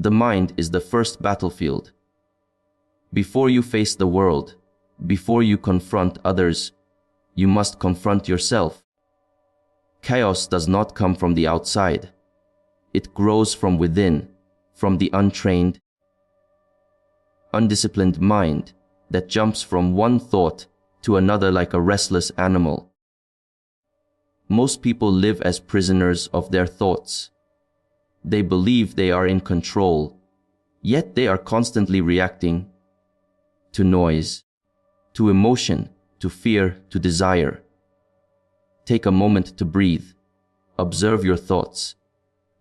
The mind is the first battlefield. Before you face the world, before you confront others, you must confront yourself. Chaos does not come from the outside. It grows from within, from the untrained, undisciplined mind that jumps from one thought to another like a restless animal. Most people live as prisoners of their thoughts. They believe they are in control, yet they are constantly reacting to noise, to emotion, to fear, to desire. Take a moment to breathe. Observe your thoughts.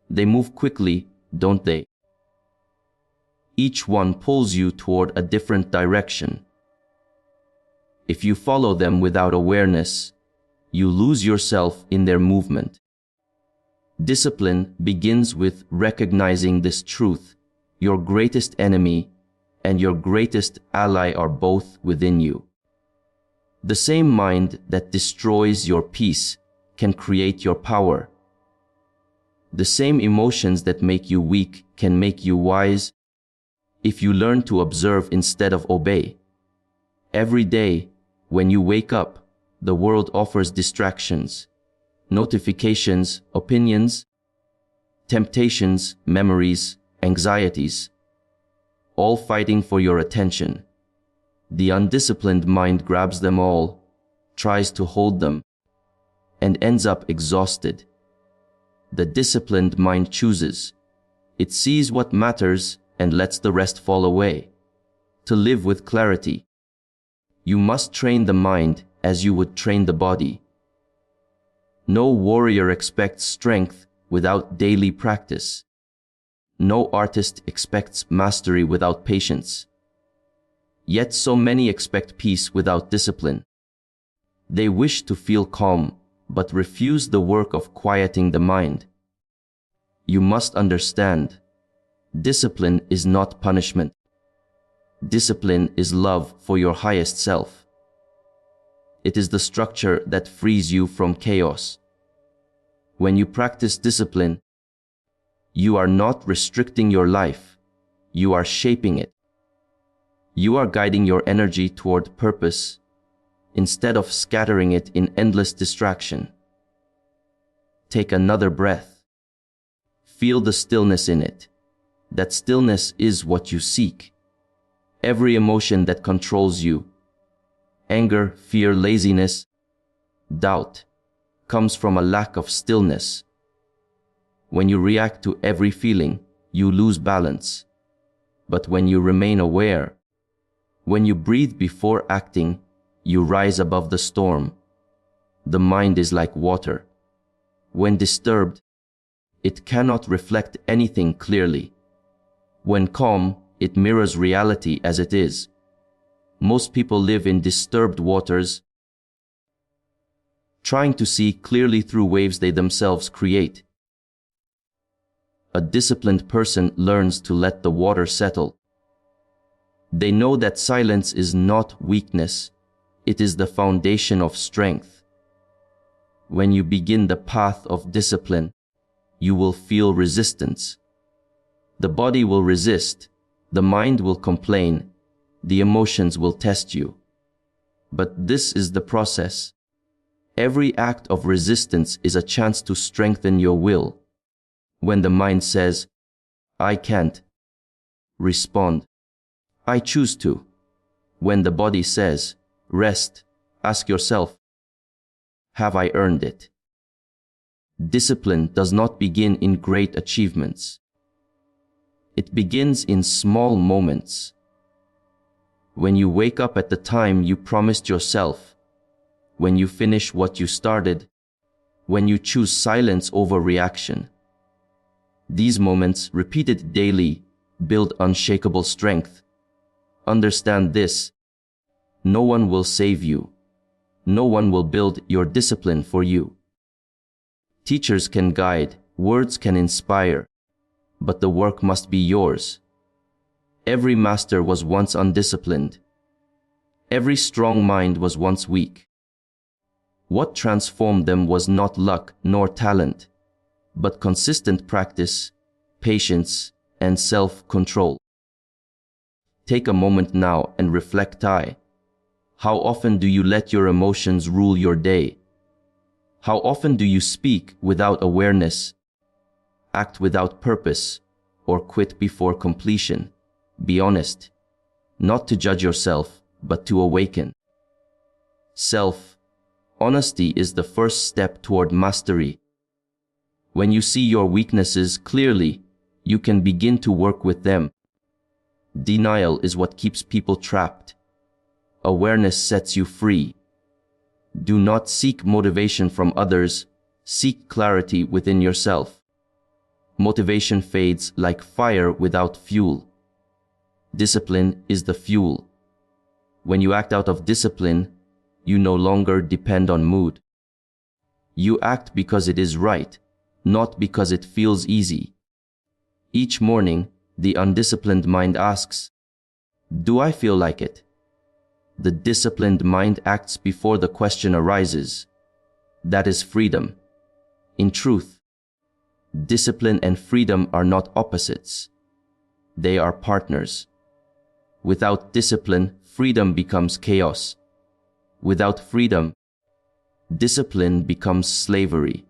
They move quickly, don't they? Each one pulls you toward a different direction. If you follow them without awareness, you lose yourself in their movement. Discipline begins with recognizing this truth. Your greatest enemy and your greatest ally are both within you. The same mind that destroys your peace can create your power. The same emotions that make you weak can make you wise if you learn to observe instead of obey. Every day, when you wake up, the world offers distractions, notifications, opinions, temptations, memories, anxieties, all fighting for your attention. The undisciplined mind grabs them all, tries to hold them, and ends up exhausted. The disciplined mind chooses. It sees what matters and lets the rest fall away. To live with clarity, you must train the mind as you would train the body. No warrior expects strength without daily practice. No artist expects mastery without patience. Yet so many expect peace without discipline. They wish to feel calm, but refuse the work of quieting the mind. You must understand, discipline is not punishment. Discipline is love for your highest self. It is the structure that frees you from chaos. When you practice discipline, you are not restricting your life, you are shaping it. You are guiding your energy toward purpose instead of scattering it in endless distraction. Take another breath. Feel the stillness in it. That stillness is what you seek. Every emotion that controls you, anger, fear, laziness, doubt, comes from a lack of stillness. When you react to every feeling, you lose balance. But when you remain aware, when you breathe before acting, you rise above the storm. The mind is like water. When disturbed, it cannot reflect anything clearly. When calm, it mirrors reality as it is. Most people live in disturbed waters, trying to see clearly through waves they themselves create. A disciplined person learns to let the water settle. They know that silence is not weakness, it is the foundation of strength. When you begin the path of discipline, you will feel resistance. The body will resist, the mind will complain, the emotions will test you. But this is the process. Every act of resistance is a chance to strengthen your will. When the mind says, "I can't," respond, "I choose to." When the body says, "Rest," ask yourself, "Have I earned it?" Discipline does not begin in great achievements. It begins in small moments. When you wake up at the time you promised yourself, when you finish what you started, when you choose silence over reaction. These moments, repeated daily, build unshakable strength. Understand this: no one will save you. No one will build your discipline for you. Teachers can guide, words can inspire, but the work must be yours. Every master was once undisciplined. Every strong mind was once weak. What transformed them was not luck nor talent, but consistent practice, patience, and self-control. Take a moment now and reflect. How often do you let your emotions rule your day? How often do you speak without awareness, act without purpose, or quit before completion? Be honest, not to judge yourself, but to awaken. Self-honesty is the first step toward mastery. When you see your weaknesses clearly, you can begin to work with them. Denial is what keeps people trapped. Awareness sets you free. Do not seek motivation from others, seek clarity within yourself. Motivation fades like fire without fuel. Discipline is the fuel. When you act out of discipline, you no longer depend on mood. You act because it is right, not because it feels easy. Each morning, the undisciplined mind asks, "Do I feel like it?" The disciplined mind acts before the question arises. That is freedom. In truth, discipline and freedom are not opposites. They are partners. Without discipline, freedom becomes chaos. Without freedom, discipline becomes slavery.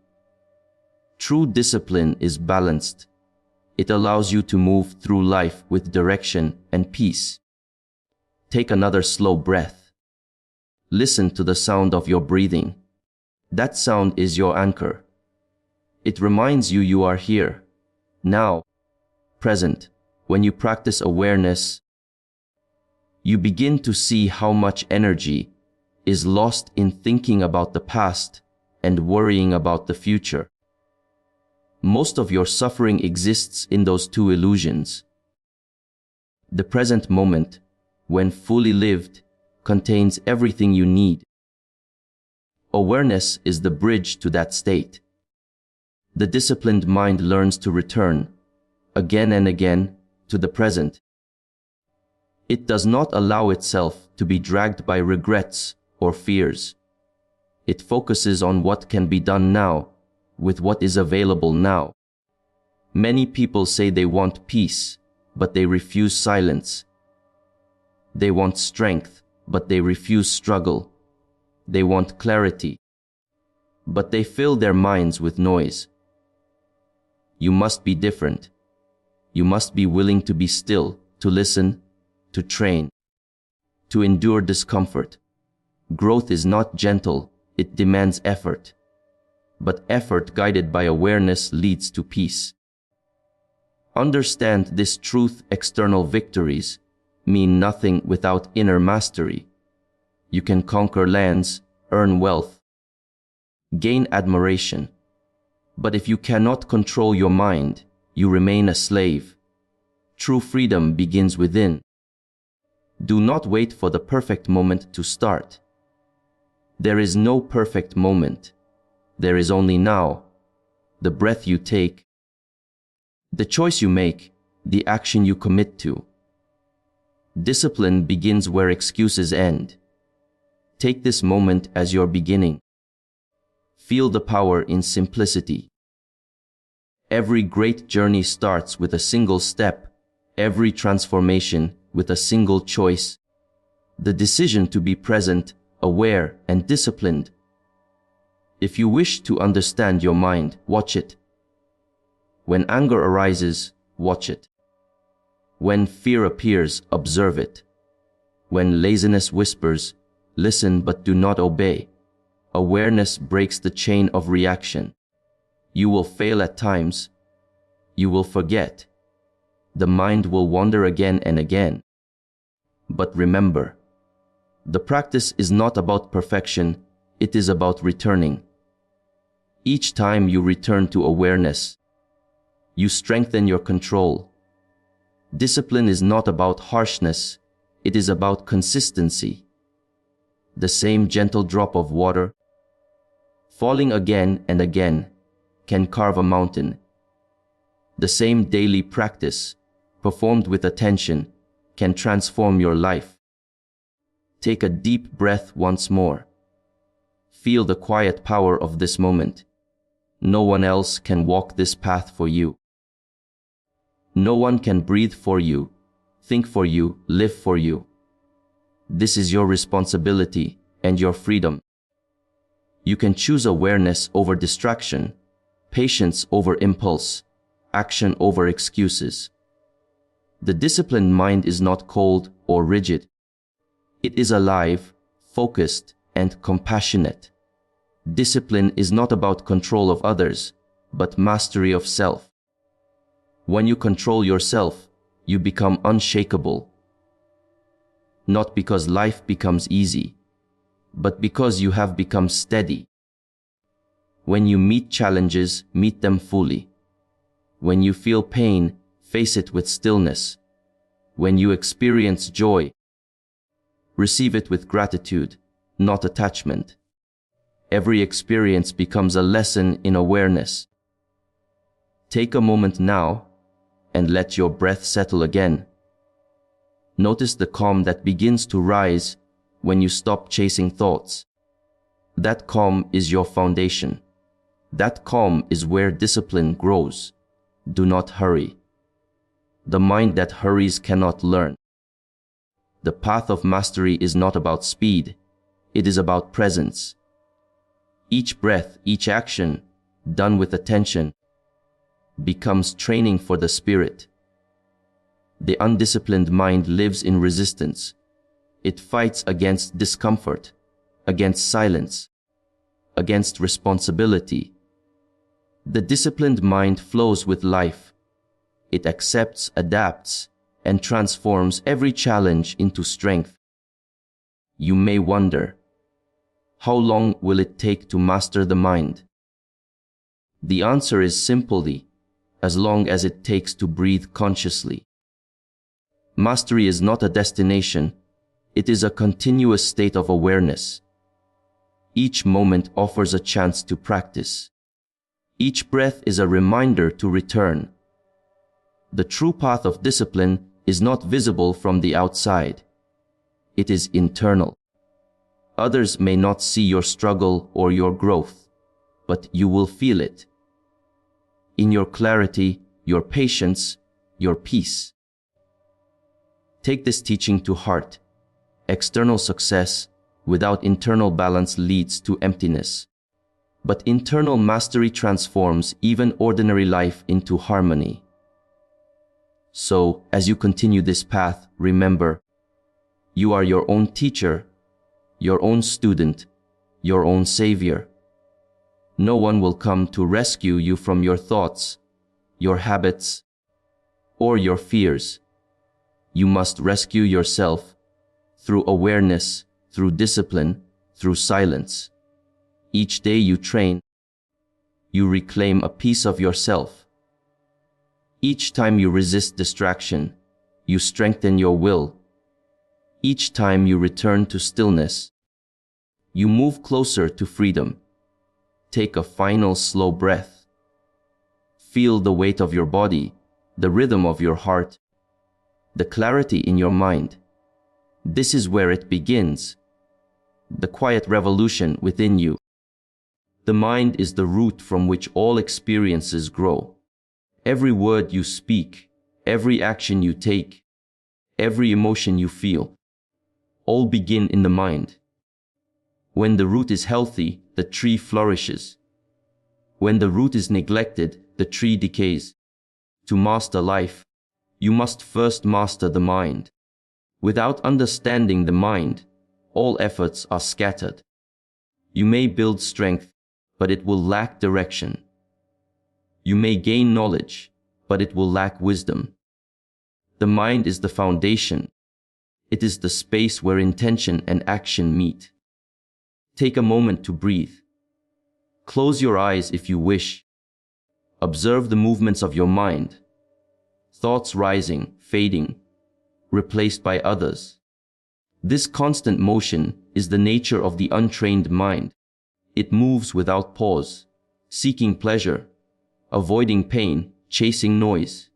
True discipline is balanced. It allows you to move through life with direction and peace. Take another slow breath. Listen to the sound of your breathing. That sound is your anchor. It reminds you you are here, now, present. When you practice awareness, you begin to see how much energy is lost in thinking about the past and worrying about the future. Most of your suffering exists in those two illusions. The present moment, when fully lived, contains everything you need. Awareness is the bridge to that state. The disciplined mind learns to return, again and again, to the present. It does not allow itself to be dragged by regrets or fears. It focuses on what can be done now, with what is available now. Many people say they want peace, but they refuse silence. They want strength, but they refuse struggle. They want clarity, but they fill their minds with noise. You must be different. You must be willing to be still, to listen, to train, to endure discomfort. Growth is not gentle, it demands effort. But effort guided by awareness leads to peace. Understand this truth: external victories mean nothing without inner mastery. You can conquer lands, earn wealth, gain admiration. But if you cannot control your mind, you remain a slave. True freedom begins within. Do not wait for the perfect moment to start. There is no perfect moment. There is only now, the breath you take, the choice you make, the action you commit to. Discipline begins where excuses end. Take this moment as your beginning. Feel the power in simplicity. Every great journey starts with a single step, every transformation with a single choice. The decision to be present, aware, and disciplined. If you wish to understand your mind, watch it. When anger arises, watch it. When fear appears, observe it. When laziness whispers, listen but do not obey. Awareness breaks the chain of reaction. You will fail at times. You will forget. The mind will wander again and again. But remember, the practice is not about perfection, it is about returning. Each time you return to awareness, you strengthen your control. Discipline is not about harshness, it is about consistency. The same gentle drop of water, falling again and again, can carve a mountain. The same daily practice, performed with attention, can transform your life. Take a deep breath once more. Feel the quiet power of this moment. No one else can walk this path for you. No one can breathe for you, think for you, live for you. This is your responsibility and your freedom. You can choose awareness over distraction, patience over impulse, action over excuses. The disciplined mind is not cold or rigid. It is alive, focused, and compassionate. Discipline is not about control of others, but mastery of self. When you control yourself, you become unshakable. Not because life becomes easy, but because you have become steady. When you meet challenges, meet them fully. When you feel pain, face it with stillness. When you experience joy, receive it with gratitude, not attachment. Every experience becomes a lesson in awareness. Take a moment now and let your breath settle again. Notice the calm that begins to rise when you stop chasing thoughts. That calm is your foundation. That calm is where discipline grows. Do not hurry. The mind that hurries cannot learn. The path of mastery is not about speed. It is about presence. Each breath, each action, done with attention, becomes training for the spirit. The undisciplined mind lives in resistance. It fights against discomfort, against silence, against responsibility. The disciplined mind flows with life. It accepts, adapts, and transforms every challenge into strength. You may wonder, how long will it take to master the mind? The answer is simply, as long as it takes to breathe consciously. Mastery is not a destination, it is a continuous state of awareness. Each moment offers a chance to practice. Each breath is a reminder to return. The true path of discipline is not visible from the outside. It is internal. Others may not see your struggle or your growth, but you will feel it. In your clarity, your patience, your peace. Take this teaching to heart. External success without internal balance leads to emptiness. But internal mastery transforms even ordinary life into harmony. So, as you continue this path, remember, you are your own teacher, your own student, your own savior. No one will come to rescue you from your thoughts, your habits, or your fears. You must rescue yourself through awareness, through discipline, through silence. Each day you train, you reclaim a piece of yourself. Each time you resist distraction, you strengthen your will. Each time you return to stillness, you move closer to freedom. Take a final slow breath. Feel the weight of your body, the rhythm of your heart, the clarity in your mind. This is where it begins, the quiet revolution within you. The mind is the root from which all experiences grow. Every word you speak, every action you take, every emotion you feel, all begin in the mind. When the root is healthy, the tree flourishes. When the root is neglected, the tree decays. To master life, you must first master the mind. Without understanding the mind, all efforts are scattered. You may build strength, but it will lack direction. You may gain knowledge, but it will lack wisdom. The mind is the foundation. It is the space where intention and action meet. Take a moment to breathe. Close your eyes if you wish. Observe the movements of your mind. Thoughts rising, fading, replaced by others. This constant motion is the nature of the untrained mind. It moves without pause, seeking pleasure, avoiding pain, chasing noise.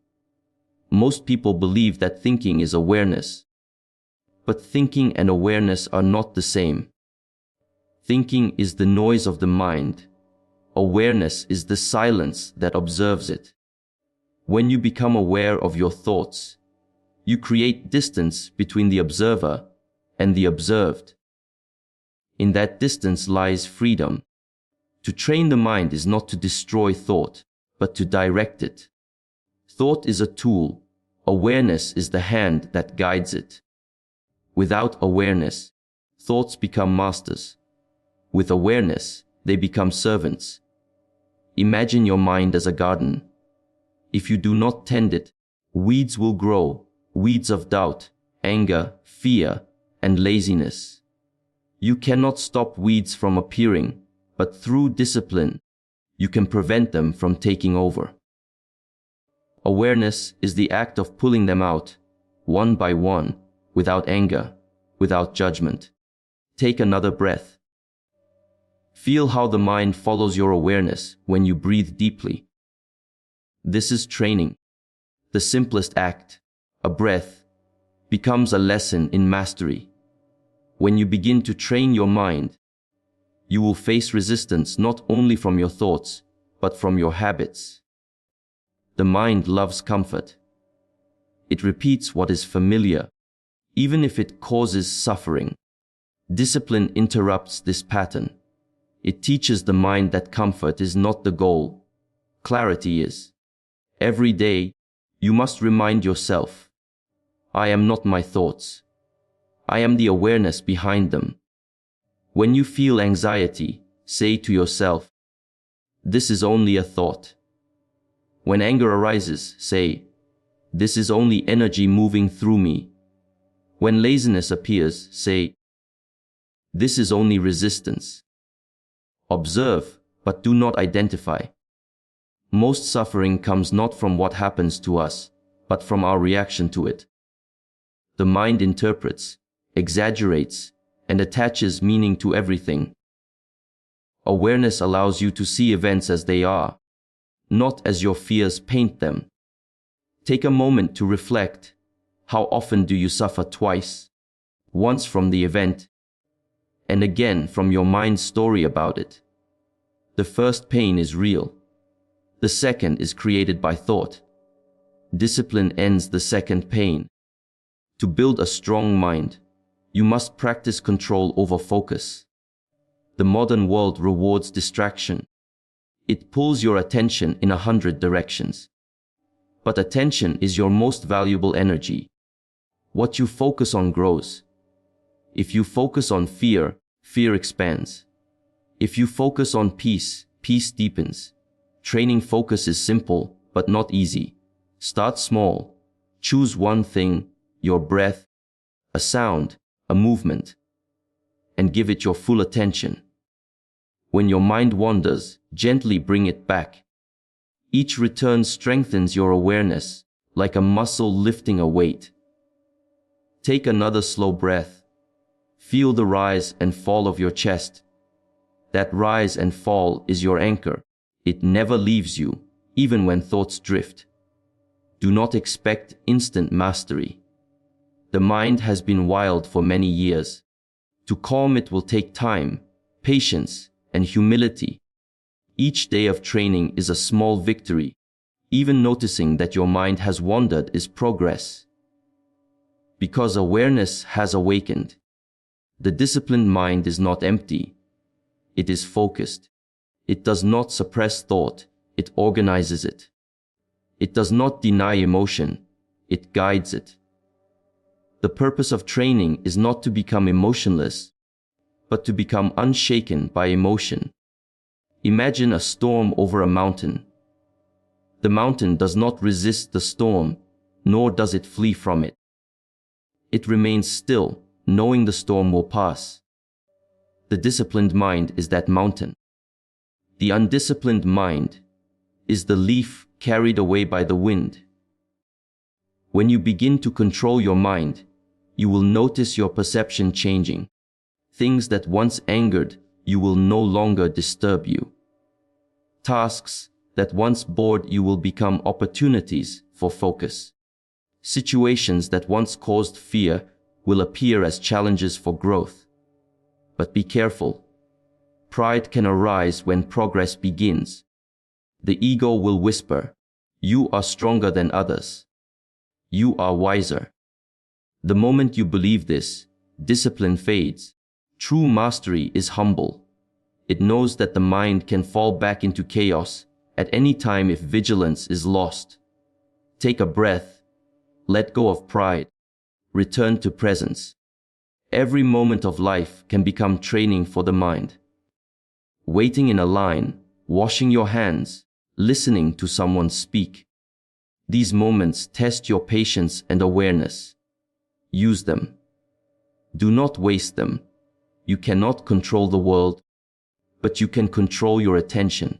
Most people believe that thinking is awareness. But thinking and awareness are not the same. Thinking is the noise of the mind. Awareness is the silence that observes it. When you become aware of your thoughts, you create distance between the observer and the observed. In that distance lies freedom. To train the mind is not to destroy thought, but to direct it. Thought is a tool. Awareness is the hand that guides it. Without awareness, thoughts become masters. With awareness, they become servants. Imagine your mind as a garden. If you do not tend it, weeds will grow, weeds of doubt, anger, fear, and laziness. You cannot stop weeds from appearing, but through discipline, you can prevent them from taking over. Awareness is the act of pulling them out, one by one, without anger, without judgment. Take another breath. Feel how the mind follows your awareness when you breathe deeply. This is training. The simplest act, a breath, becomes a lesson in mastery. When you begin to train your mind, you will face resistance not only from your thoughts, but from your habits. The mind loves comfort. It repeats what is familiar, even if it causes suffering. Discipline interrupts this pattern. It teaches the mind that comfort is not the goal. Clarity is. Every day, you must remind yourself, I am not my thoughts. I am the awareness behind them. When you feel anxiety, say to yourself, this is only a thought. When anger arises, say, this is only energy moving through me. When laziness appears, say, this is only resistance. Observe, but do not identify. Most suffering comes not from what happens to us, but from our reaction to it. The mind interprets, exaggerates, and attaches meaning to everything. Awareness allows you to see events as they are, not as your fears paint them. Take a moment to reflect. How often do you suffer twice? Once from the event, and again from your mind's story about it. The first pain is real. The second is created by thought. Discipline ends the second pain. To build a strong mind, you must practice control over focus. The modern world rewards distraction. It pulls your attention in 100 directions. But attention is your most valuable energy. What you focus on grows. If you focus on fear, fear expands. If you focus on peace, peace deepens. Training focus is simple, but not easy. Start small. Choose one thing, your breath, a sound, a movement, and give it your full attention. When your mind wanders, gently bring it back. Each return strengthens your awareness, like a muscle lifting a weight. Take another slow breath. Feel the rise and fall of your chest. That rise and fall is your anchor. It never leaves you, even when thoughts drift. Do not expect instant mastery. The mind has been wild for many years. To calm it will take time, patience, and humility. Each day of training is a small victory. Even noticing that your mind has wandered is progress. Because awareness has awakened. The disciplined mind is not empty. It is focused. It does not suppress thought, it organizes it. It does not deny emotion, it guides it. The purpose of training is not to become emotionless, but to become unshaken by emotion. Imagine a storm over a mountain. The mountain does not resist the storm, nor does it flee from it. It remains still, knowing the storm will pass. The disciplined mind is that mountain. The undisciplined mind is the leaf carried away by the wind. When you begin to control your mind, you will notice your perception changing. Things that once angered you will no longer disturb you. Tasks that once bored you will become opportunities for focus. Situations that once caused fear will appear as challenges for growth. But be careful. Pride can arise when progress begins. The ego will whisper, You are stronger than others. You are wiser. The moment you believe this, discipline fades. True mastery is humble. It knows that the mind can fall back into chaos at any time if vigilance is lost. Take a breath. Let go of pride. Return to presence. Every moment of life can become training for the mind. Waiting in a line, washing your hands, listening to someone speak. These moments test your patience and awareness. Use them. Do not waste them. You cannot control the world, but you can control your attention.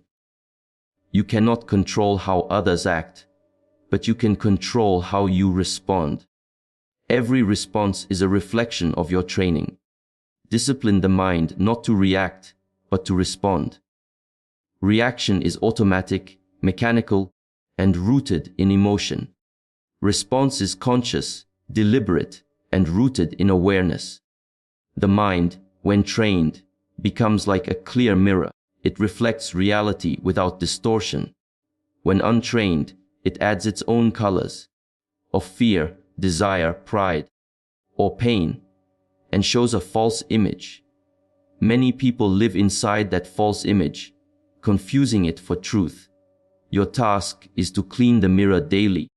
You cannot control how others act, but you can control how you respond. Every response is a reflection of your training. Discipline the mind not to react, but to respond. Reaction is automatic, mechanical, and rooted in emotion. Response is conscious, deliberate, and rooted in awareness. The mind, when trained, becomes like a clear mirror. It reflects reality without distortion. When untrained, it adds its own colors of fear, desire, pride, or pain, and shows a false image. Many people live inside that false image, confusing it for truth. Your task is to clean the mirror daily,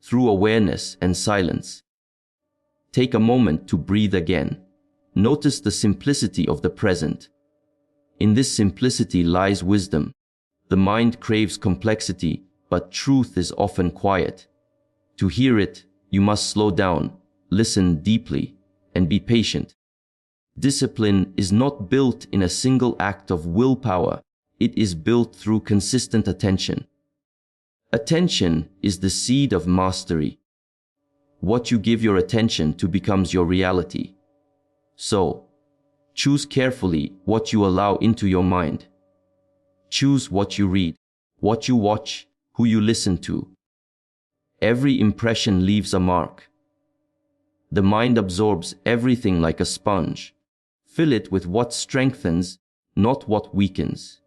through awareness and silence. Take a moment to breathe again. Notice the simplicity of the present. In this simplicity lies wisdom. The mind craves complexity, but truth is often quiet. To hear it, you must slow down, listen deeply, and be patient. Discipline is not built in a single act of willpower. It is built through consistent attention. Attention is the seed of mastery. What you give your attention to becomes your reality. So, choose carefully what you allow into your mind. Choose what you read, what you watch, who you listen to. Every impression leaves a mark. The mind absorbs everything like a sponge. Fill it with what strengthens, not what weakens.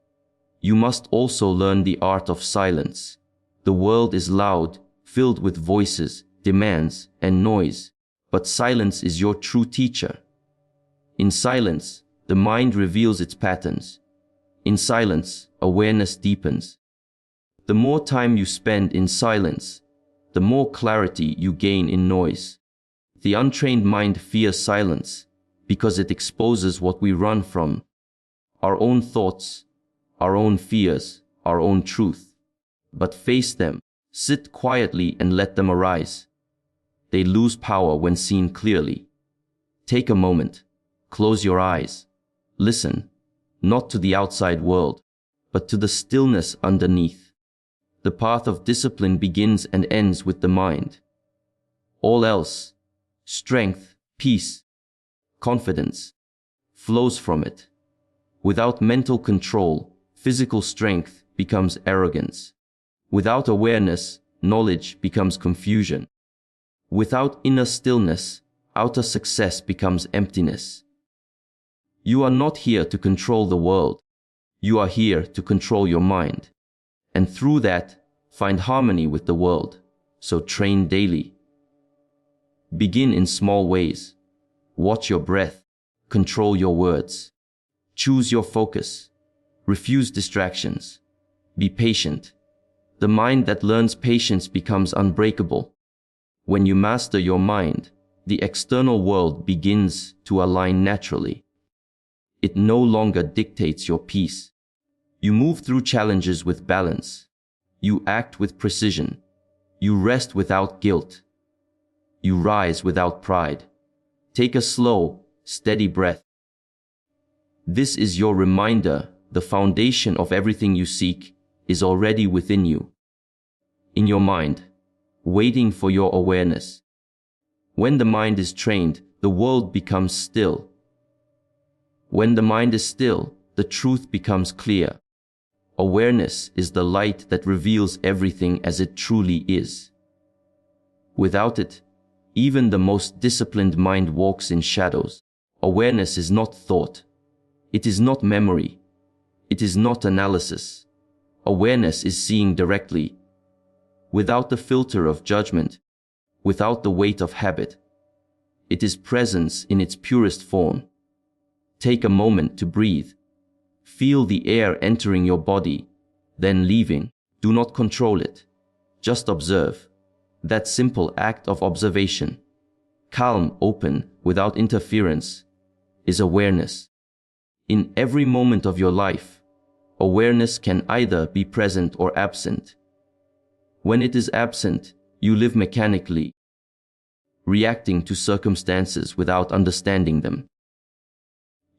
You must also learn the art of silence. The world is loud, filled with voices, demands, and noise, but silence is your true teacher. In silence, the mind reveals its patterns. In silence, awareness deepens. The more time you spend in silence, the more clarity you gain in noise. The untrained mind fears silence because it exposes what we run from: our own thoughts, our own fears, our own truth. But face them, sit quietly and let them arise. They lose power when seen clearly. Take a moment, close your eyes, listen, not to the outside world, but to the stillness underneath. The path of discipline begins and ends with the mind. All else, strength, peace, confidence, flows from it. Without mental control, physical strength becomes arrogance. Without awareness, knowledge becomes confusion. Without inner stillness, outer success becomes emptiness. You are not here to control the world. You are here to control your mind. And through that, find harmony with the world. So train daily. Begin in small ways. Watch your breath. Control your words. Choose your focus. Refuse distractions. Be patient. The mind that learns patience becomes unbreakable. When you master your mind, the external world begins to align naturally. It no longer dictates your peace. You move through challenges with balance. You act with precision. You rest without guilt. You rise without pride. Take a slow, steady breath. This is your reminder: the foundation of everything you seek is already within you, in your mind, waiting for your awareness. When the mind is trained, the world becomes still. When the mind is still, the truth becomes clear. Awareness is the light that reveals everything as it truly is. Without it, even the most disciplined mind walks in shadows. Awareness is not thought. It is not memory. It is not analysis. Awareness is seeing directly. without the filter of judgment, without the weight of habit. It is presence in its purest form. Take a moment to breathe. Feel the air entering your body, then leaving. Do not control it. Just observe. That simple act of observation, calm, open, without interference, is awareness. In every moment of your life, awareness can either be present or absent. When it is absent, you live mechanically, reacting to circumstances without understanding them.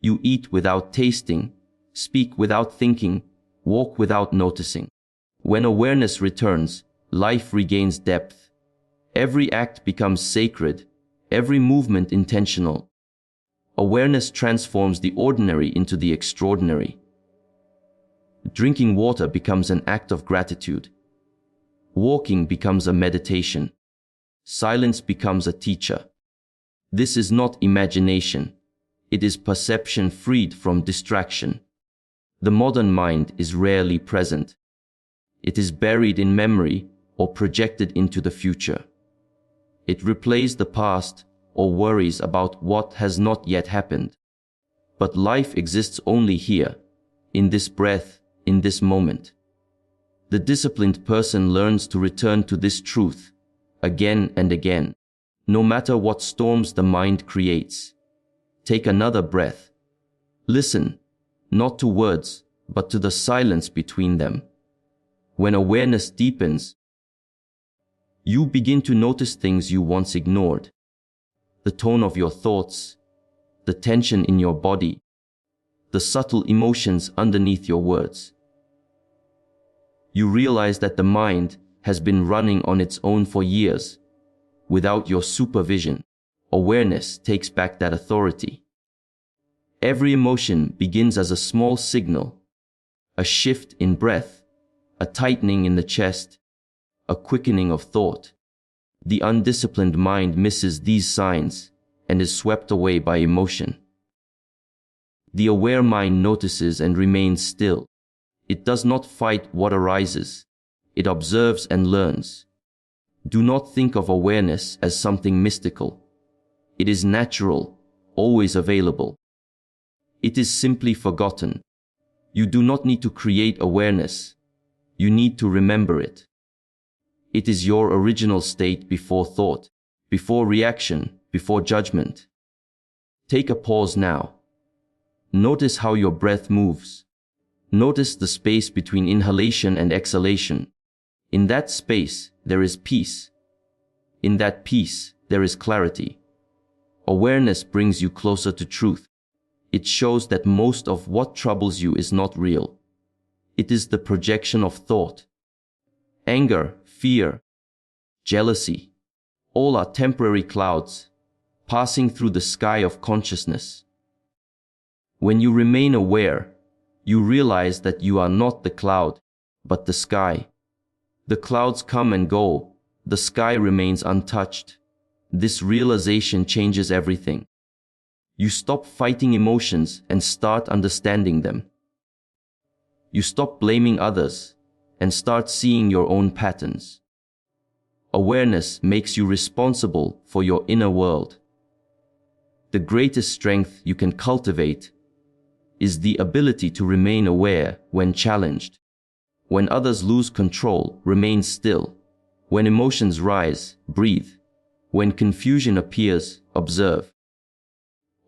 You eat without tasting, speak without thinking, walk without noticing. When awareness returns, life regains depth. Every act becomes sacred, every movement intentional. Awareness transforms the ordinary into the extraordinary. Drinking water becomes an act of gratitude. Walking becomes a meditation. Silence becomes a teacher. This is not imagination. It is perception freed from distraction. The modern mind is rarely present. It is buried in memory or projected into the future. It replays the past or worries about what has not yet happened. But life exists only here, in this breath, in this moment. The disciplined person learns to return to this truth again and again, no matter what storms the mind creates. Take another breath. Listen, not to words, but to the silence between them. When awareness deepens, you begin to notice things you once ignored. The tone of your thoughts, the tension in your body, the subtle emotions underneath your words. You realize that the mind has been running on its own for years. Without your supervision, awareness takes back that authority. Every emotion begins as a small signal, a shift in breath, a tightening in the chest, a quickening of thought. The undisciplined mind misses these signs and is swept away by emotion. The aware mind notices and remains still. It does not fight what arises. It observes and learns. Do not think of awareness as something mystical. It is natural, always available. It is simply forgotten. You do not need to create awareness. You need to remember it. It is your original state before thought, before reaction, before judgment. Take a pause now. Notice how your breath moves. Notice the space between inhalation and exhalation. In that space, there is peace. In that peace, there is clarity. Awareness brings you closer to truth. It shows that most of what troubles you is not real. It is the projection of thought. Anger, fear, jealousy, all are temporary clouds passing through the sky of consciousness. When you remain aware, you realize that you are not the cloud, but the sky. The clouds come and go, the sky remains untouched. This realization changes everything. You stop fighting emotions and start understanding them. You stop blaming others and start seeing your own patterns. Awareness makes you responsible for your inner world. The greatest strength you can cultivate is the ability to remain aware when challenged. When others lose control, remain still. When emotions rise, breathe. When confusion appears, observe.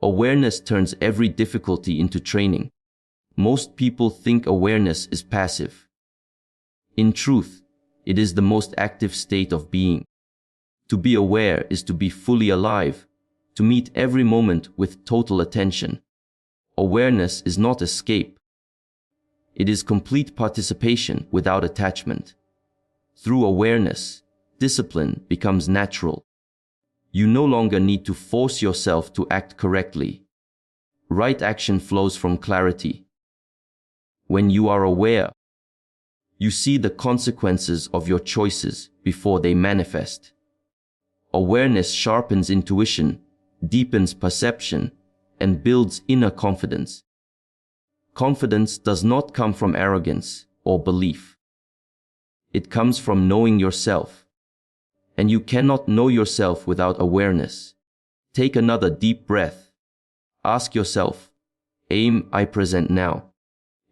Awareness turns every difficulty into training. Most people think awareness is passive. In truth, it is the most active state of being. To be aware is to be fully alive, to meet every moment with total attention. Awareness is not escape. It is complete participation without attachment. Through awareness, discipline becomes natural. You no longer need to force yourself to act correctly. Right action flows from clarity. When you are aware, you see the consequences of your choices before they manifest. Awareness sharpens intuition, deepens perception, and builds inner confidence. Confidence does not come from arrogance or belief. It comes from knowing yourself. And you cannot know yourself without awareness. Take another deep breath. Ask yourself, am I present now?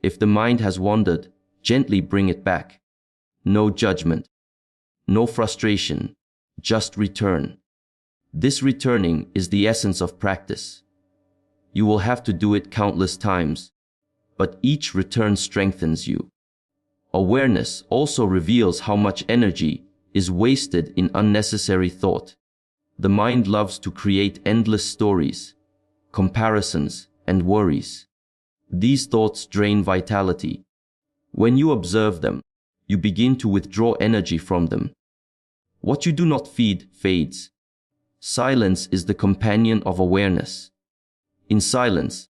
If the mind has wandered, gently bring it back. No judgment. No frustration. Just return. This returning is the essence of practice. You will have to do it countless times, but each return strengthens you. Awareness also reveals how much energy is wasted in unnecessary thought. The mind loves to create endless stories, comparisons, and worries. These thoughts drain vitality. When you observe them, you begin to withdraw energy from them. What you do not feed fades. Silence is the companion of awareness. In silence,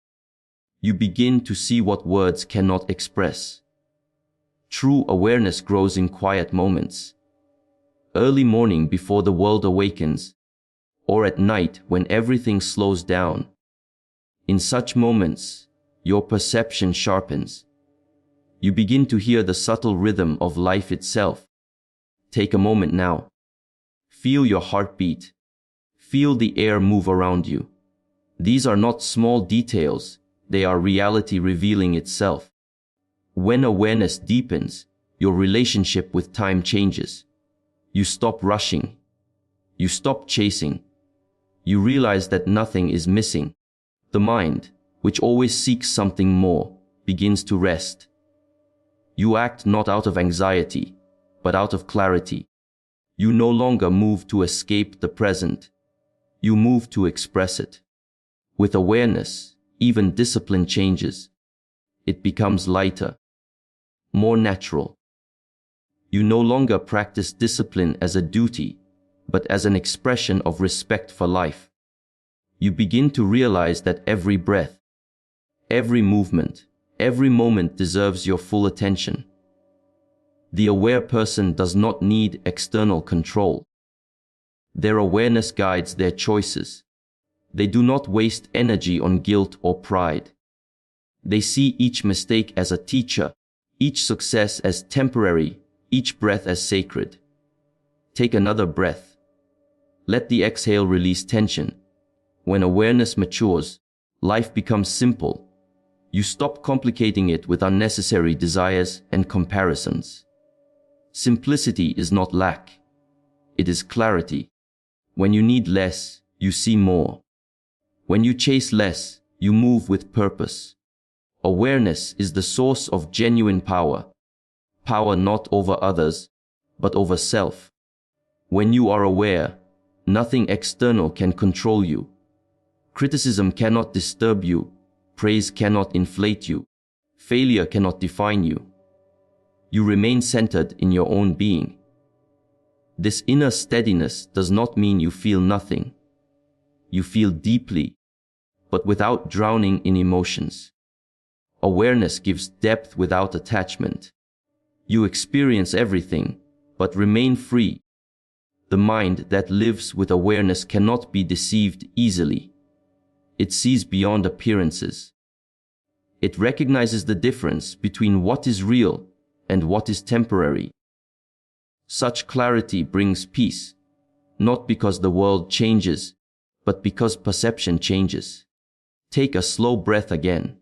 you begin to see what words cannot express. True awareness grows in quiet moments. Early morning before the world awakens, or at night when everything slows down. In such moments, your perception sharpens. You begin to hear the subtle rhythm of life itself. Take a moment now. Feel your heartbeat. Feel the air move around you. These are not small details, they are reality revealing itself. When awareness deepens, your relationship with time changes. You stop rushing. You stop chasing. You realize that nothing is missing. The mind, which always seeks something more, begins to rest. You act not out of anxiety, but out of clarity. You no longer move to escape the present. You move to express it. With awareness, even discipline changes. It becomes lighter, more natural. You no longer practice discipline as a duty, but as an expression of respect for life. You begin to realize that every breath, every movement, every moment deserves your full attention. The aware person does not need external control. Their awareness guides their choices. They do not waste energy on guilt or pride. They see each mistake as a teacher, each success as temporary, each breath as sacred. Take another breath. Let the exhale release tension. When awareness matures, life becomes simple. You stop complicating it with unnecessary desires and comparisons. Simplicity is not lack. It is clarity. When you need less, you see more. When you chase less, you move with purpose. Awareness is the source of genuine power. Power not over others, but over self. When you are aware, nothing external can control you. Criticism cannot disturb you. Praise cannot inflate you. Failure cannot define you. You remain centered in your own being. This inner steadiness does not mean you feel nothing. You feel deeply, but without drowning in emotions. Awareness gives depth without attachment. You experience everything, but remain free. The mind that lives with awareness cannot be deceived easily. It sees beyond appearances. It recognizes the difference between what is real and what is temporary. Such clarity brings peace, not because the world changes, but because perception changes. Take a slow breath again.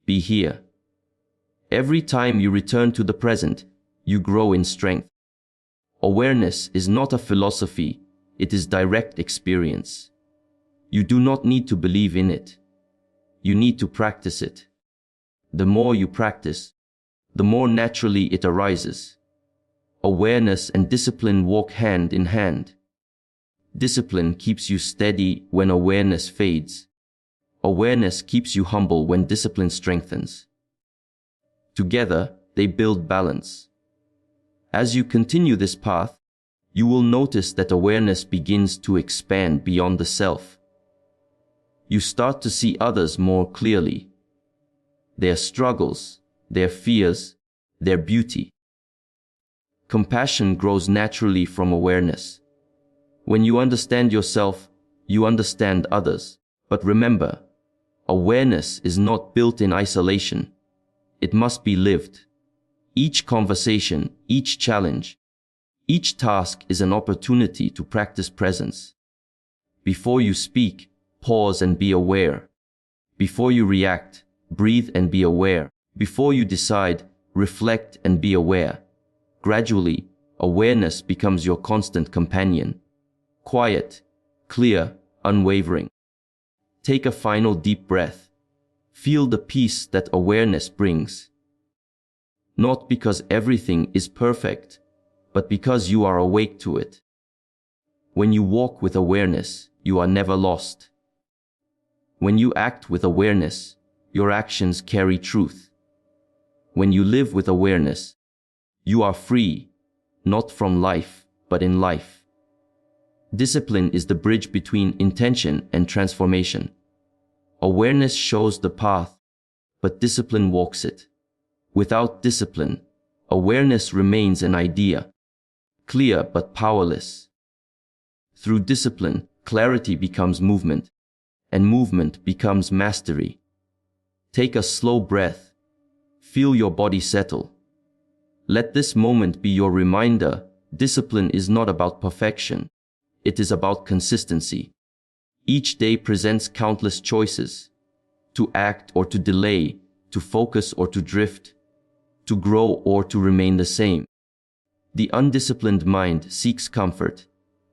Be here. Every time you return to the present, you grow in strength. Awareness is not a philosophy, it is direct experience. You do not need to believe in it. You need to practice it. The more you practice, the more naturally it arises. Awareness and discipline walk hand in hand. Discipline keeps you steady when awareness fades. Awareness keeps you humble when discipline strengthens. Together, they build balance. As you continue this path, you will notice that awareness begins to expand beyond the self. You start to see others more clearly. Their struggles, their fears, their beauty. Compassion grows naturally from awareness. When you understand yourself, you understand others. But remember, awareness is not built in isolation. It must be lived. Each conversation, each challenge, each task is an opportunity to practice presence. Before you speak, pause and be aware. Before you react, breathe and be aware. Before you decide, reflect and be aware. Gradually, awareness becomes your constant companion. Quiet, clear, unwavering. Take a final deep breath. Feel the peace that awareness brings. Not because everything is perfect, but because you are awake to it. When you walk with awareness, you are never lost. When you act with awareness, your actions carry truth. When you live with awareness, you are free, not from life, but in life. Discipline is the bridge between intention and transformation. Awareness shows the path, but discipline walks it. Without discipline, awareness remains an idea, clear but powerless. Through discipline, clarity becomes movement, and movement becomes mastery. Take a slow breath. Feel your body settle. Let this moment be your reminder: discipline is not about perfection. It is about consistency. Each day presents countless choices: to act or to delay, to focus or to drift, to grow or to remain the same. The undisciplined mind seeks comfort.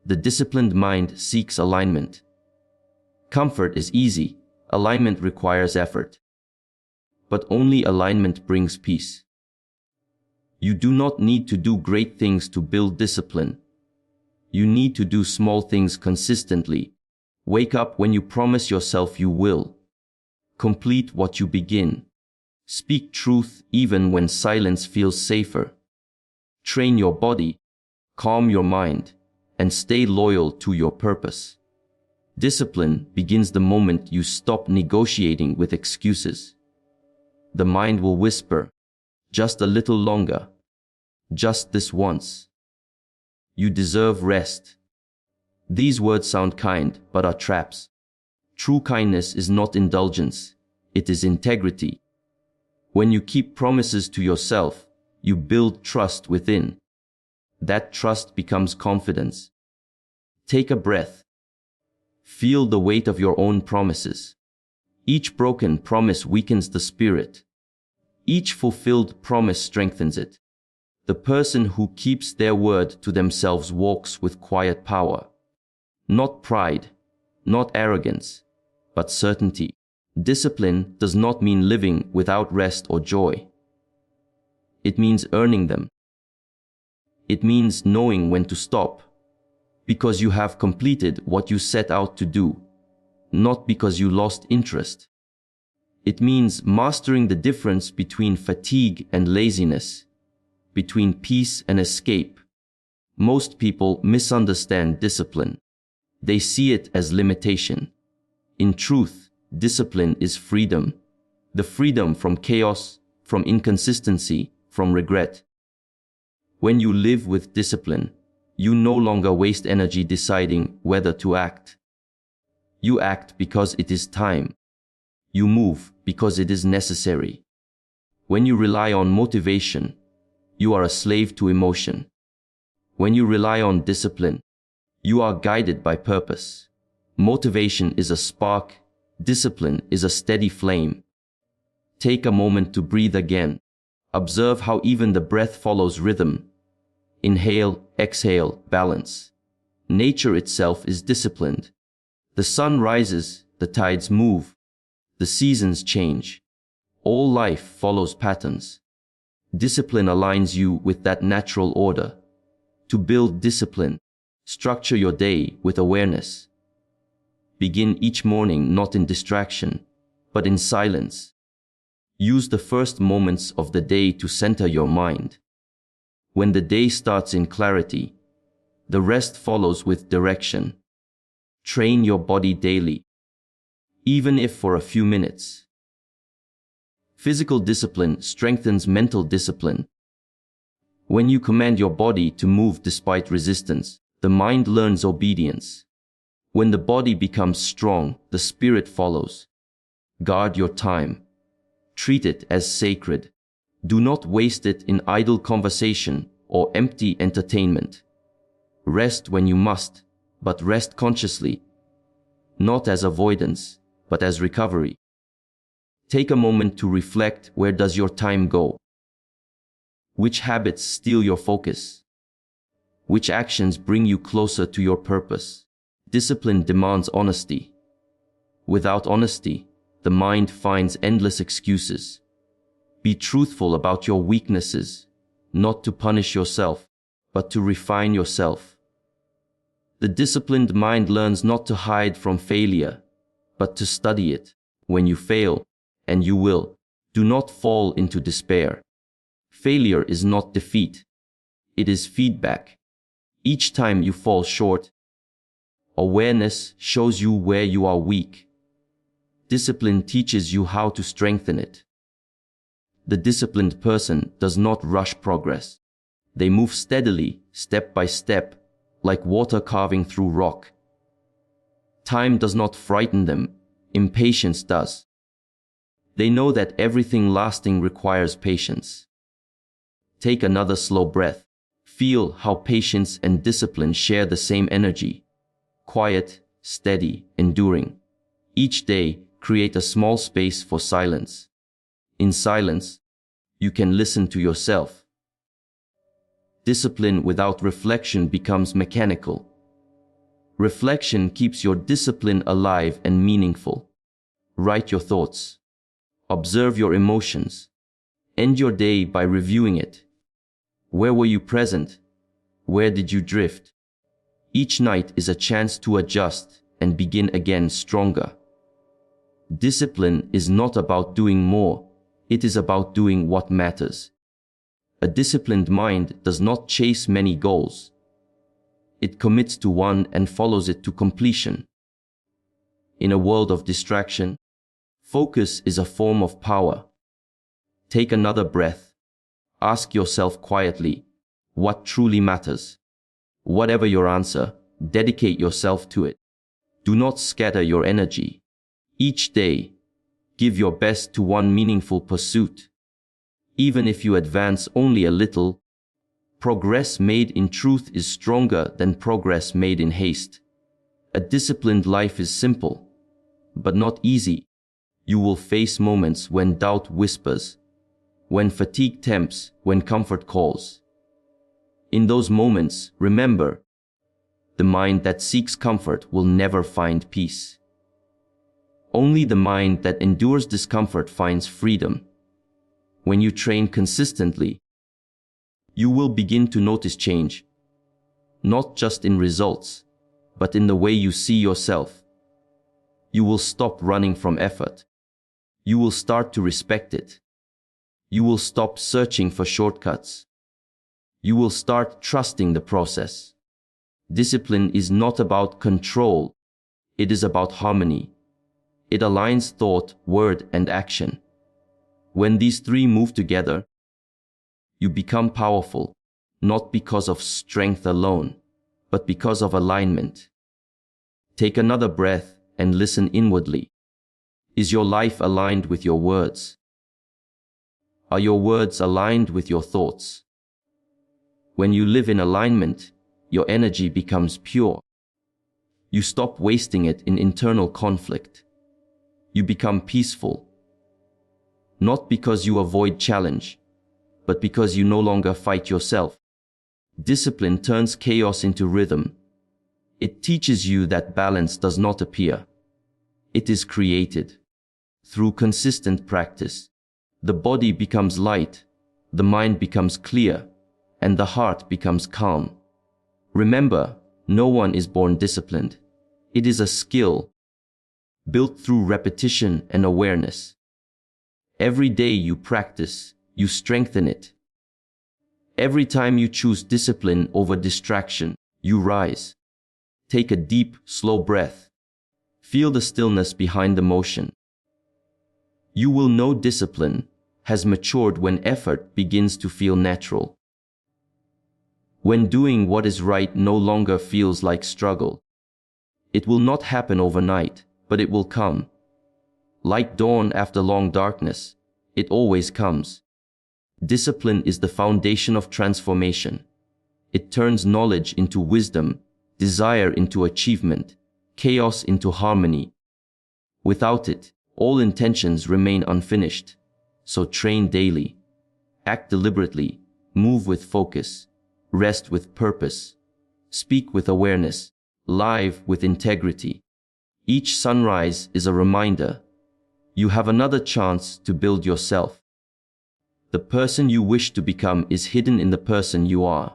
The disciplined mind seeks alignment. Comfort is easy. Alignment requires effort. But only alignment brings peace. You do not need to do great things to build discipline. You need to do small things consistently. Wake up when you promise yourself you will. Complete what you begin. Speak truth even when silence feels safer. Train your body, calm your mind, and stay loyal to your purpose. Discipline begins the moment you stop negotiating with excuses. The mind will whisper, "Just a little longer. Just this once. You deserve rest." These words sound kind, but are traps. True kindness is not indulgence. It is integrity. When you keep promises to yourself, you build trust within. That trust becomes confidence. Take a breath. Feel the weight of your own promises. Each broken promise weakens the spirit. Each fulfilled promise strengthens it. The person who keeps their word to themselves walks with quiet power. Not pride, not arrogance, but certainty. Discipline does not mean living without rest or joy. It means earning them. It means knowing when to stop, because you have completed what you set out to do, not because you lost interest. It means mastering the difference between fatigue and laziness, between peace and escape. Most people misunderstand discipline. They see it as limitation. In truth, discipline is freedom. The freedom from chaos, from inconsistency, from regret. When you live with discipline, you no longer waste energy deciding whether to act. You act because it is time. You move because it is necessary. When you rely on motivation, you are a slave to emotion. When you rely on discipline, you are guided by purpose. Motivation is a spark. Discipline is a steady flame. Take a moment to breathe again. Observe how even the breath follows rhythm. Inhale, exhale, balance. Nature itself is disciplined. The sun rises, the tides move, the seasons change. All life follows patterns. Discipline aligns you with that natural order. To build discipline, structure your day with awareness. Begin each morning not in distraction, but in silence. Use the first moments of the day to center your mind. When the day starts in clarity, the rest follows with direction. Train your body daily, even if for a few minutes. Physical discipline strengthens mental discipline. When you command your body to move despite resistance, the mind learns obedience. When the body becomes strong, the spirit follows. Guard your time. Treat it as sacred. Do not waste it in idle conversation or empty entertainment. Rest when you must, but rest consciously, not as avoidance, but as recovery. Take a moment to reflect, where does your time go? Which habits steal your focus? Which actions bring you closer to your purpose? Discipline demands honesty. Without honesty, the mind finds endless excuses. Be truthful about your weaknesses, not to punish yourself, but to refine yourself. The disciplined mind learns not to hide from failure, but to study it. When you fail, and you will, do not fall into despair. Failure is not defeat. It is feedback. Each time you fall short, awareness shows you where you are weak. Discipline teaches you how to strengthen it. The disciplined person does not rush progress. They move steadily, step by step, like water carving through rock. Time does not frighten them, impatience does. They know that everything lasting requires patience. Take another slow breath. Feel how patience and discipline share the same energy. Quiet, steady, enduring. Each day, create a small space for silence. In silence, you can listen to yourself. Discipline without reflection becomes mechanical. Reflection keeps your discipline alive and meaningful. Write your thoughts. Observe your emotions. End your day by reviewing it. Where were you present? Where did you drift? Each night is a chance to adjust and begin again stronger. Discipline is not about doing more, it is about doing what matters. A disciplined mind does not chase many goals. It commits to one and follows it to completion. In a world of distraction, focus is a form of power. Take another breath. Ask yourself quietly, what truly matters? Whatever your answer, dedicate yourself to it. Do not scatter your energy. Each day, give your best to one meaningful pursuit. Even if you advance only a little, progress made in truth is stronger than progress made in haste. A disciplined life is simple, but not easy. You will face moments when doubt whispers, when fatigue tempts, when comfort calls. In those moments, remember, the mind that seeks comfort will never find peace. Only the mind that endures discomfort finds freedom. When you train consistently, you will begin to notice change, not just in results, but in the way you see yourself. You will stop running from effort. You will start to respect it. You will stop searching for shortcuts. You will start trusting the process. Discipline is not about control. It is about harmony. It aligns thought, word, and action. When these three move together, you become powerful, not because of strength alone, but because of alignment. Take another breath and listen inwardly. Is your life aligned with your words? Are your words aligned with your thoughts? When you live in alignment, your energy becomes pure. You stop wasting it in internal conflict. You become peaceful. Not because you avoid challenge, but because you no longer fight yourself. Discipline turns chaos into rhythm. It teaches you that balance does not appear. It is created. Through consistent practice, the body becomes light, the mind becomes clear, and the heart becomes calm. Remember, no one is born disciplined. It is a skill, built through repetition and awareness. Every day you practice, you strengthen it. Every time you choose discipline over distraction, you rise. Take a deep, slow breath. Feel the stillness behind the motion. You will know discipline has matured when effort begins to feel natural. When doing what is right no longer feels like struggle. It will not happen overnight, but it will come. Like dawn after long darkness, it always comes. Discipline is the foundation of transformation. It turns knowledge into wisdom, desire into achievement, chaos into harmony. Without it, all intentions remain unfinished. So train daily. Act deliberately. Move with focus. Rest with purpose. Speak with awareness. Live with integrity. Each sunrise is a reminder. You have another chance to build yourself. The person you wish to become is hidden in the person you are,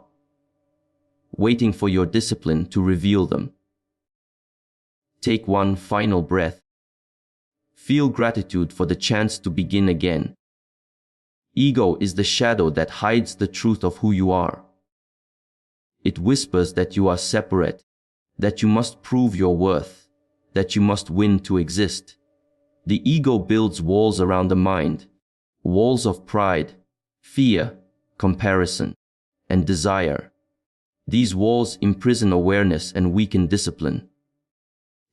waiting for your discipline to reveal them. Take one final breath. Feel gratitude for the chance to begin again. Ego is the shadow that hides the truth of who you are. It whispers that you are separate, that you must prove your worth, that you must win to exist. The ego builds walls around the mind, walls of pride, fear, comparison, and desire. These walls imprison awareness and weaken discipline.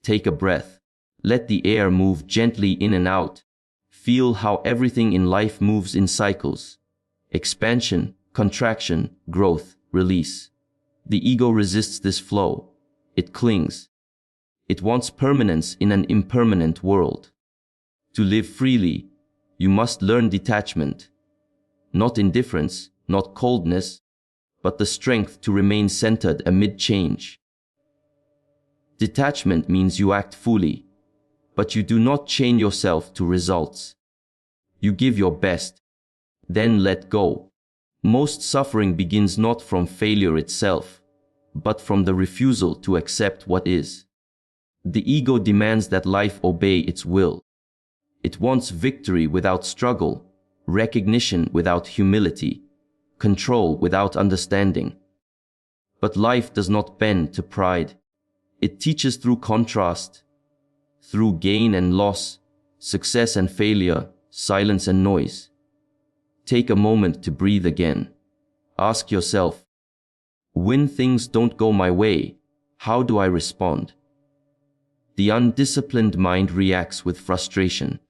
Take a breath. Let the air move gently in and out. Feel how everything in life moves in cycles. Expansion, contraction, growth, release. The ego resists this flow. It clings. It wants permanence in an impermanent world. To live freely, you must learn detachment. Not indifference, not coldness, but the strength to remain centered amid change. Detachment means you act fully, but you do not chain yourself to results. You give your best, then let go. Most suffering begins not from failure itself, but from the refusal to accept what is. The ego demands that life obey its will. It wants victory without struggle, recognition without humility, control without understanding. But life does not bend to pride. It teaches through contrast, through gain and loss, success and failure, silence and noise. Take a moment to breathe again. Ask yourself, when things don't go my way, how do I respond? The undisciplined mind reacts with frustration.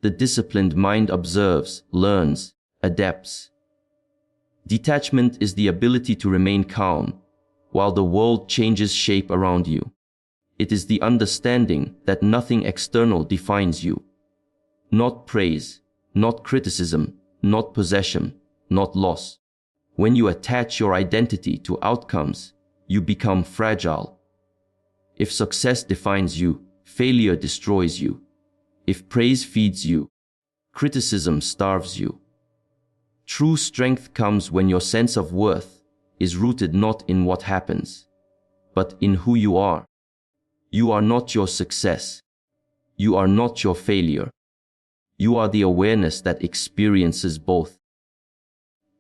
The disciplined mind observes, learns, adapts. Detachment is the ability to remain calm while the world changes shape around you. It is the understanding that nothing external defines you. Not praise, not criticism, not possession, not loss. When you attach your identity to outcomes, you become fragile. If success defines you, failure destroys you. If praise feeds you, criticism starves you. True strength comes when your sense of worth is rooted not in what happens, but in who you are. You are not your success. You are not your failure. You are the awareness that experiences both.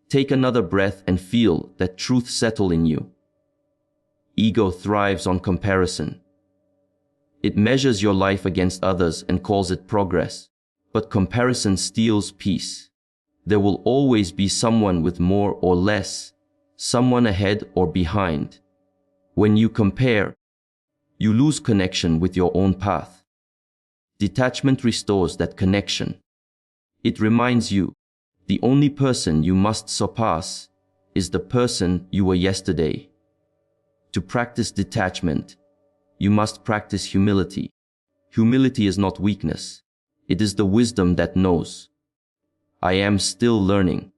Take another breath and feel that truth settle in you. Ego thrives on comparison. It measures your life against others and calls it progress. But comparison steals peace. There will always be someone with more or less, someone ahead or behind. When you compare, you lose connection with your own path. Detachment restores that connection. It reminds you, the only person you must surpass is the person you were yesterday. To practice detachment, you must practice humility. Humility is not weakness. It is the wisdom that knows, I am still learning.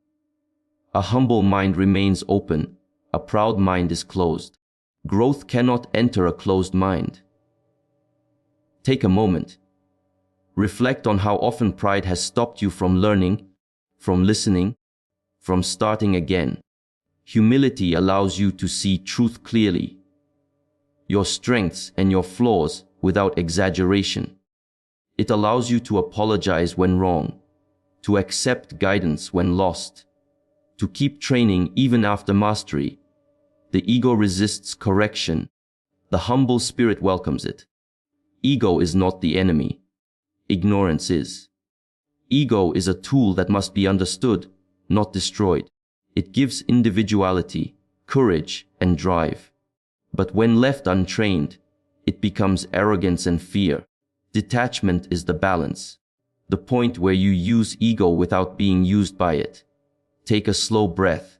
A humble mind remains open. A proud mind is closed. Growth cannot enter a closed mind. Take a moment. Reflect on how often pride has stopped you from learning, from listening, from starting again. Humility allows you to see truth clearly, your strengths and your flaws without exaggeration. It allows you to apologize when wrong, to accept guidance when lost, to keep training even after mastery. The ego resists correction. The humble spirit welcomes it. Ego is not the enemy. Ignorance is. Ego is a tool that must be understood, not destroyed. It gives individuality, courage, and drive. But when left untrained, it becomes arrogance and fear. Detachment is the balance, the point where you use ego without being used by it. Take a slow breath.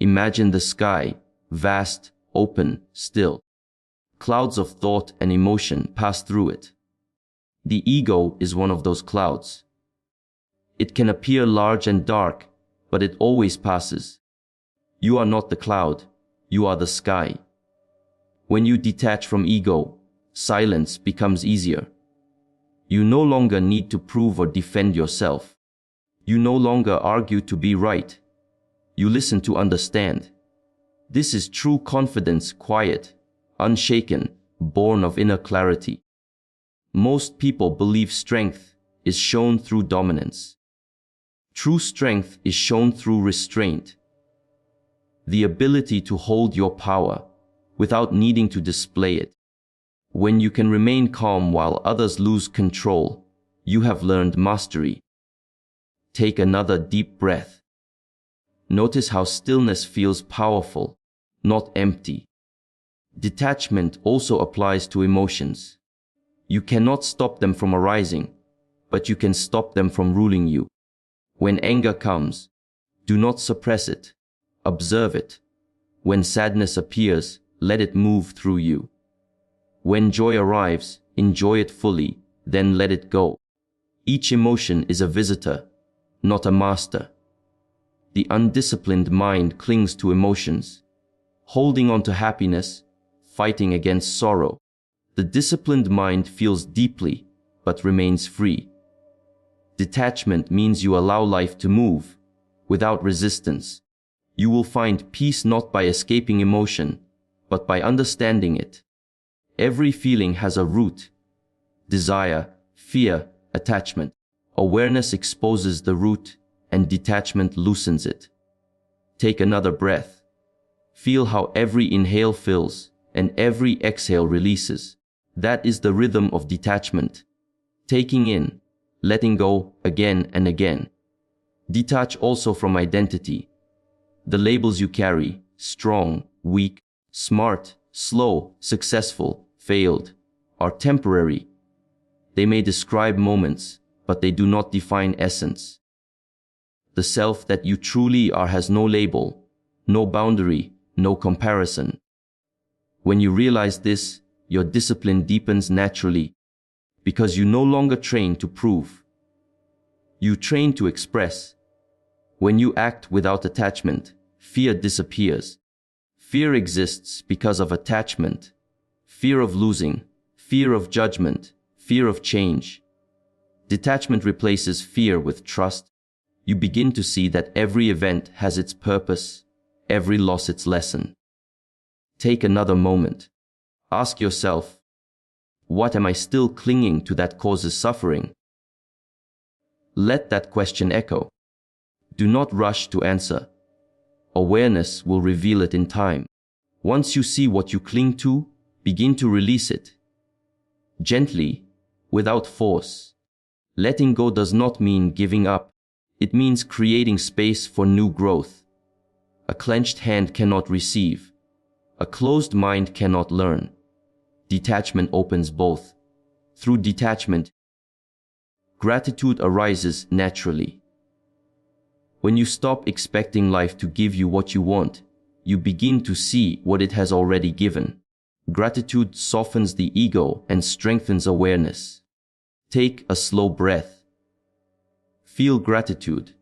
Imagine the sky, vast, open, still. Clouds of thought and emotion pass through it. The ego is one of those clouds. It can appear large and dark, but it always passes. You are not the cloud, you are the sky. When you detach from ego, silence becomes easier. You no longer need to prove or defend yourself. You no longer argue to be right. You listen to understand. This is true confidence, quiet, unshaken, born of inner clarity. Most people believe strength is shown through dominance. True strength is shown through restraint. The ability to hold your power without needing to display it. When you can remain calm while others lose control, you have learned mastery. Take another deep breath. Notice how stillness feels powerful, not empty. Detachment also applies to emotions. You cannot stop them from arising, but you can stop them from ruling you. When anger comes, do not suppress it. Observe it. When sadness appears, let it move through you. When joy arrives, enjoy it fully, then let it go. Each emotion is a visitor, not a master. The undisciplined mind clings to emotions, holding on to happiness, fighting against sorrow. The disciplined mind feels deeply, but remains free. Detachment means you allow life to move, without resistance. You will find peace not by escaping emotion, but by understanding it. Every feeling has a root: desire, fear, attachment. Awareness exposes the root, and detachment loosens it. Take another breath. Feel how every inhale fills, and every exhale releases. That is the rhythm of detachment. Taking in, letting go again and again. Detach also from identity. The labels you carry, strong, weak, smart, slow, successful, failed, are temporary. They may describe moments, but they do not define essence. The self that you truly are has no label, no boundary, no comparison. When you realize this, your discipline deepens naturally, because you no longer train to prove. You train to express. When you act without attachment, fear disappears. Fear exists because of attachment. Fear of losing, fear of judgment, fear of change. Detachment replaces fear with trust. You begin to see that every event has its purpose, every loss its lesson. Take another moment. Ask yourself, what am I still clinging to that causes suffering? Let that question echo. Do not rush to answer. Awareness will reveal it in time. Once you see what you cling to, begin to release it. Gently, without force. Letting go does not mean giving up. It means creating space for new growth. A clenched hand cannot receive. A closed mind cannot learn. Detachment opens both. Through detachment, gratitude arises naturally. When you stop expecting life to give you what you want, you begin to see what it has already given. Gratitude softens the ego and strengthens awareness. Take a slow breath. Feel gratitude.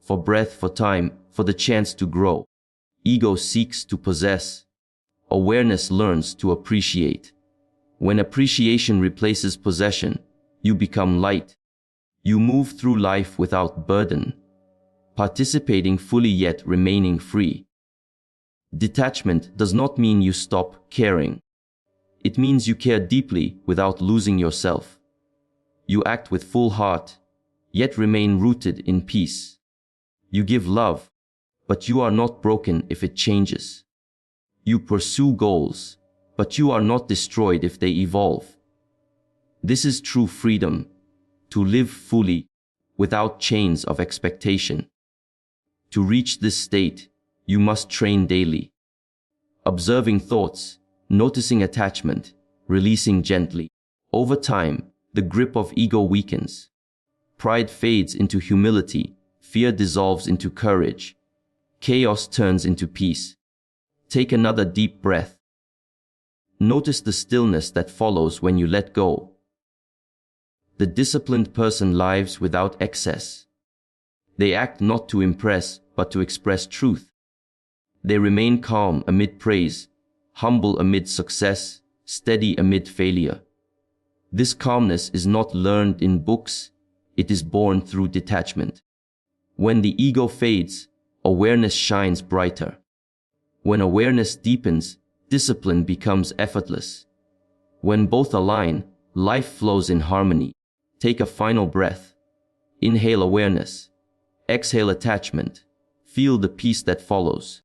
For breath, for time, for the chance to grow. Ego seeks to possess. Awareness learns to appreciate. When appreciation replaces possession, you become light. You move through life without burden, participating fully yet remaining free. Detachment does not mean you stop caring. It means you care deeply without losing yourself. You act with full heart, yet remain rooted in peace. You give love, but you are not broken if it changes. You pursue goals, but you are not destroyed if they evolve. This is true freedom, to live fully, without chains of expectation. To reach this state, you must train daily. Observing thoughts, noticing attachment, releasing gently. Over time, the grip of ego weakens. Pride fades into humility, Fear dissolves into courage. Chaos turns into peace. Take another deep breath. Notice the stillness that follows when you let go. The disciplined person lives without excess. They act not to impress, but to express truth. They remain calm amid praise, humble amid success, steady amid failure. This calmness is not learned in books, it is born through detachment. When the ego fades, awareness shines brighter. When awareness deepens, discipline becomes effortless. When both align, life flows in harmony. Take a final breath. Inhale awareness. Exhale attachment. Feel the peace that follows.